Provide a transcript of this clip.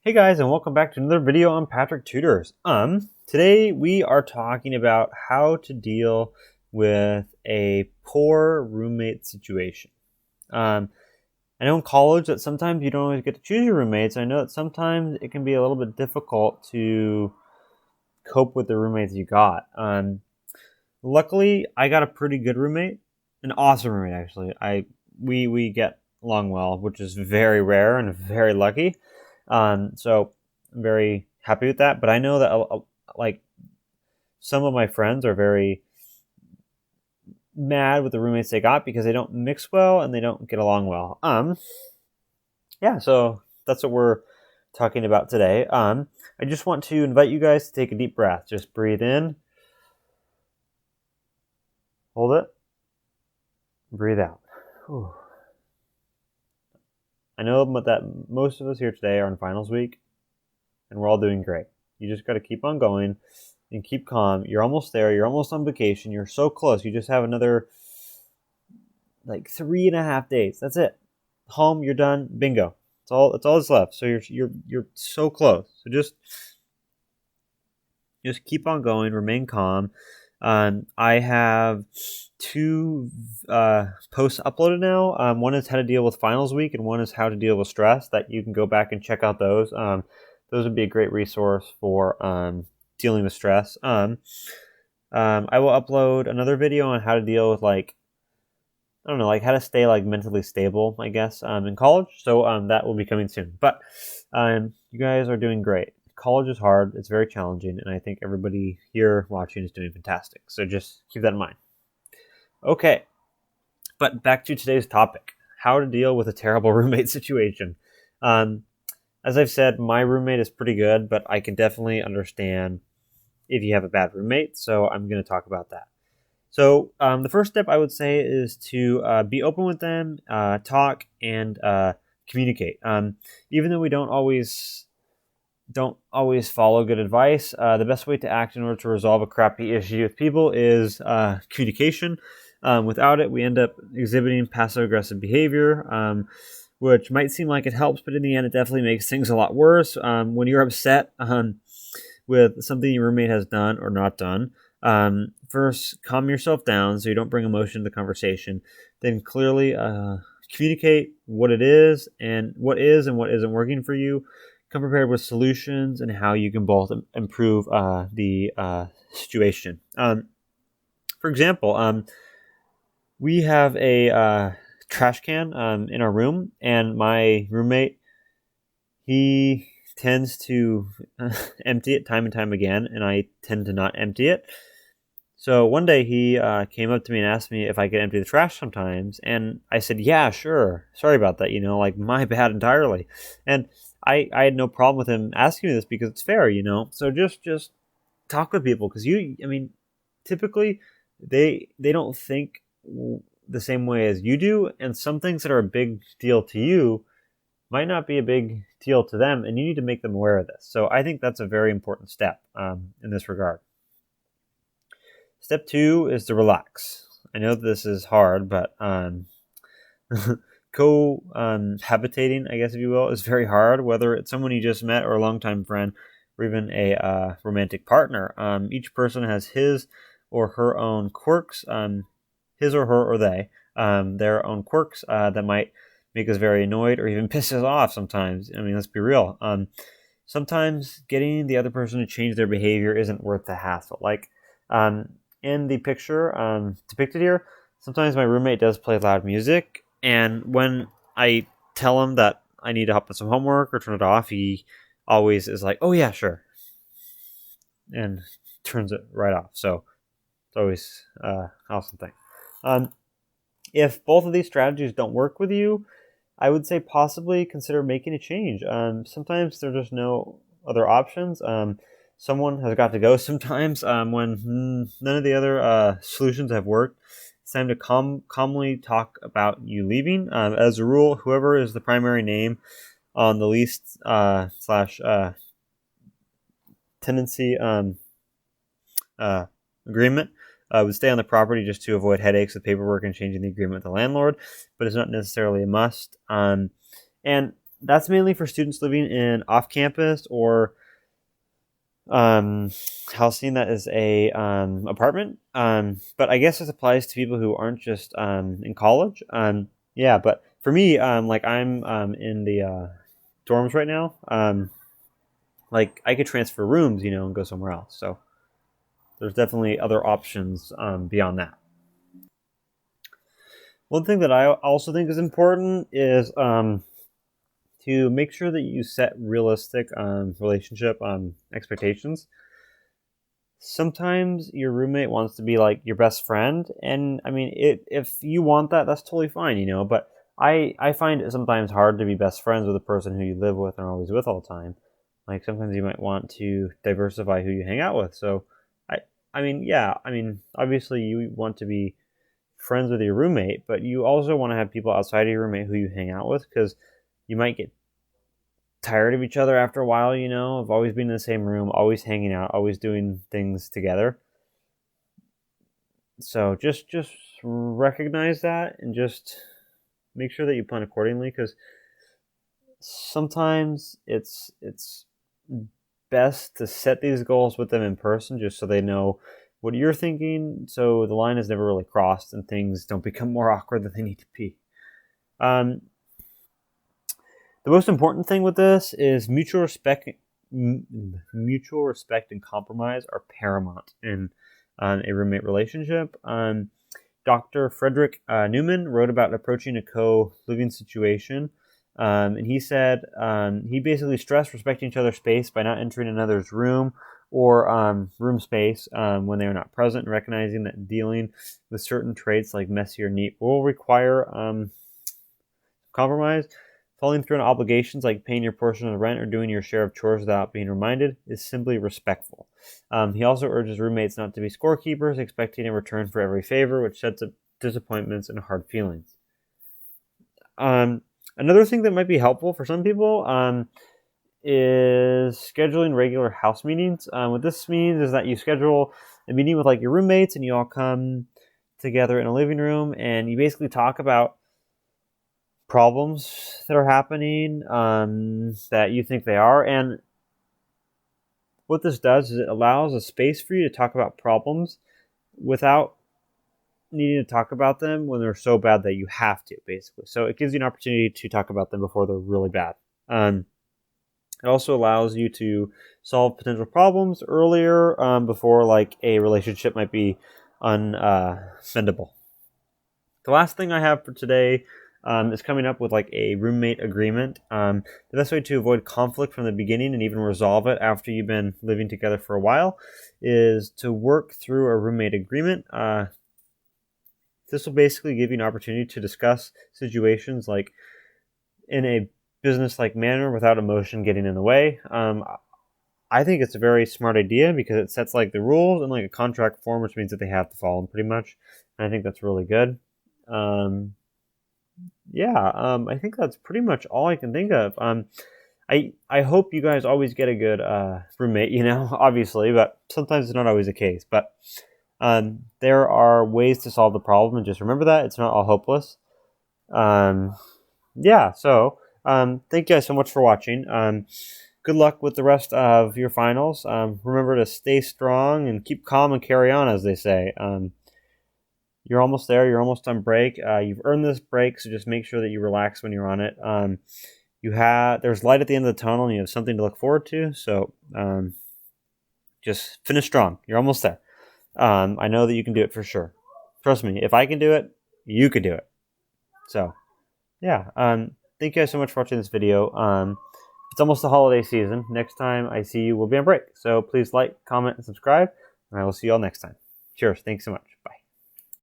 Hey guys, and welcome back to another video on Patrick Tutors. Today we are talking about how to deal with a poor roommate situation. I know in college that sometimes you don't always get to choose your roommates. I know that sometimes it can be a little bit difficult to cope with the roommates you got. Luckily, I got a pretty good roommate, an awesome roommate actually. We get along well, which is very rare and very lucky. So I'm very happy with that. But I know that like some of my friends are very mad with the roommates they got because they don't mix well and they don't get along well. Yeah, so that's what we're talking about today. I just want to invite you guys to take a deep breath. Just breathe in, hold it, breathe out. Whew. I know that most of us here today are in finals week, and we're all doing great. You just got to keep on going and keep calm. You're almost there. You're almost on vacation. You're so close. You just have another like 3.5 days. That's it. Home. You're done. Bingo. That's all that's left. So you're so close. So just keep on going. Remain calm. I have two posts uploaded now. One is how to deal with finals week, and one is how to deal with stress. That you can go back and check out those. Those would be a great resource for dealing with stress. I will upload another video on how to deal with I don't know, how to stay mentally stable, I guess, in college. So that will be coming soon. But you guys are doing great. College is hard. It's very challenging, and I think everybody here watching is doing fantastic. So just keep that in mind. Okay, but back to today's topic: how to deal with a terrible roommate situation. As I've said, my roommate is pretty good, but I can definitely understand if you have a bad roommate. So I'm going to talk about that. So the first step I would say is to be open with them, talk, and communicate. Even though we don't always follow good advice, the best way to act in order to resolve a crappy issue with people is communication. Without it, we end up exhibiting passive-aggressive behavior, which might seem like it helps, but in the end, it definitely makes things a lot worse. When you're upset with something your roommate has done or not done, first calm yourself down so you don't bring emotion to the conversation. Then clearly communicate what it is and what isn't working for you. Come prepared with solutions and how you can both improve the situation. For example, we have a trash can in our room, and my roommate, he tends to empty it time and time again, and I tend to not empty it. So one day he came up to me and asked me if I could empty the trash sometimes, and I said, yeah, sure. Sorry about that, my bad entirely. And I had no problem with him asking me this because it's fair, So just talk with people because typically they don't think the same way as you do, and some things that are a big deal to you might not be a big deal to them, and you need to make them aware of this. So I think that's a very important step in this regard. Step 2 is to relax. I know this is hard, but cohabitating, I guess if you will, is very hard, whether it's someone you just met or a longtime friend or even a romantic partner. Each person has his or her own quirks, his or her or they, their own quirks that might make us very annoyed or even piss us off sometimes. Let's be real. Sometimes getting the other person to change their behavior isn't worth the hassle. In the picture depicted here, sometimes my roommate does play loud music, and when I tell him that I need to hop on some homework or turn it off, he always is like, oh yeah, sure, and turns it right off. So it's always an awesome thing. If both of these strategies don't work with you, I would say possibly consider making a change. Sometimes there's just no other options. Someone has got to go sometimes when none of the other solutions have worked. It's time to calmly talk about you leaving. As a rule, whoever is the primary name on the lease slash tenancy agreement would stay on the property just to avoid headaches with paperwork and changing the agreement with the landlord, but it's not necessarily a must. And that's mainly for students living in off-campus or housing that is a apartment. But I guess this applies to people who aren't just in college. Yeah, but for me, like I'm in the dorms right now. Like I could transfer rooms, and go somewhere else. So there's definitely other options beyond that. One thing that I also think is important is to make sure that you set realistic relationship expectations. Sometimes your roommate wants to be like your best friend, and I mean, if you want that, that's totally fine. But I find it sometimes hard to be best friends with a person who you live with and are always with all the time. Like sometimes you might want to diversify who you hang out with. So I I mean, yeah, I mean, obviously you want to be friends with your roommate, but you also want to have people outside of your roommate who you hang out with, because you might get tired of each other after a while, of always being in the same room, always hanging out, always doing things together. So just recognize that and just make sure that you plan accordingly, because sometimes it's best to set these goals with them in person, just so they know what you're thinking, so the line is never really crossed and things don't become more awkward than they need to be. Um, the most important thing with this is mutual respect. Mutual respect and compromise are paramount in a roommate relationship. Dr. Frederick Newman wrote about approaching a co-living situation, and he said he basically stressed respecting each other's space by not entering another's room or room space when they are not present, and recognizing that dealing with certain traits like messy or neat will require compromise. Following through on obligations like paying your portion of the rent or doing your share of chores without being reminded is simply respectful. He also urges roommates not to be scorekeepers, expecting a return for every favor, which sets up disappointments and hard feelings. Another thing that might be helpful for some people is scheduling regular house meetings. What this means is that you schedule a meeting with like your roommates, and you all come together in a living room, and you basically talk about problems that are happening that you think they are. And what this does is it allows a space for you to talk about problems without needing to talk about them when they're so bad that you have to, basically. So it gives you an opportunity to talk about them before they're really bad. It also allows you to solve potential problems earlier before like a relationship might be unmendable. The last thing I have for today is coming up with like a roommate agreement. The best way to avoid conflict from the beginning and even resolve it after you've been living together for a while is to work through a roommate agreement. This will basically give you an opportunity to discuss situations like in a business-like manner without emotion getting in the way. I think it's a very smart idea because it sets like the rules in like a contract form, which means that they have to follow them pretty much. And I think that's really good. I think that's pretty much all I can think of. I hope you guys always get a good roommate, obviously, but sometimes it's not always the case. But there are ways to solve the problem, and just remember that it's not all hopeless. So thank you guys so much for watching. Good luck with the rest of your finals. Remember to stay strong and keep calm and carry on, as they say. You're almost there. You're almost on break. You've earned this break, so just make sure that you relax when you're on it. There's light at the end of the tunnel, and you have something to look forward to. So just finish strong. You're almost there. I know that you can do it for sure. Trust me. If I can do it, you could do it. So yeah. Thank you guys so much for watching this video. It's almost the holiday season. Next time I see you, we'll be on break. So please like, comment, and subscribe, and I will see you all next time. Cheers. Thanks so much. Bye.